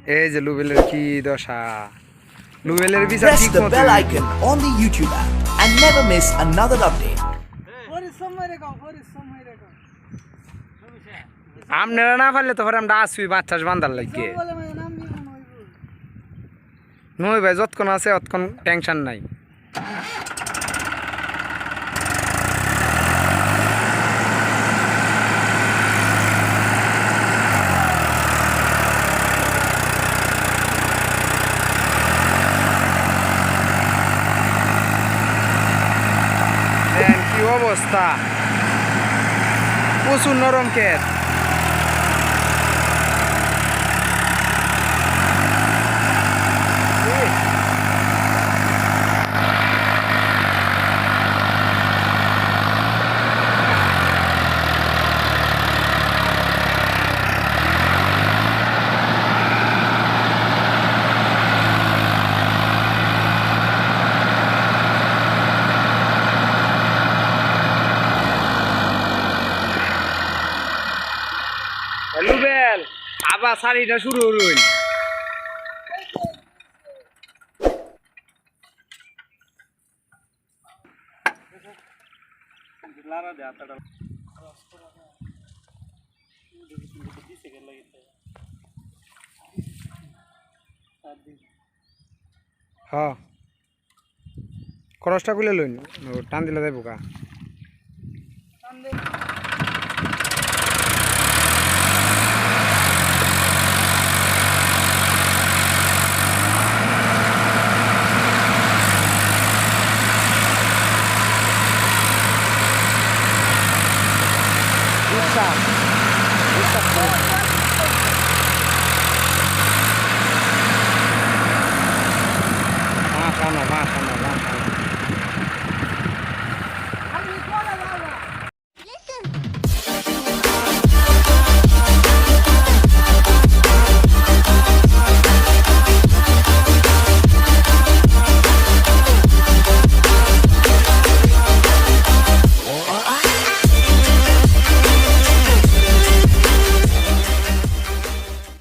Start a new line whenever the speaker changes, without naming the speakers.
এই যে লুবেলের কি দশা লুবেলের বিচার
Press
ঠিক
the
মতো
bell icon on the YouTube app and never miss another update.
আপনারা না পারলে তো আমরা আসবি বাচ্চা বান্ধার লাগে নই ভাই যতক্ষণ আছে অতক্ষণ টেনশন নাই কি অবস্থা প্রচুর নরম ক্ষেত লুবেল আবার শাড়িটা শুরু হইল হ্যাঁ খরচটা খুলে লইন টান দিলে যাইব কা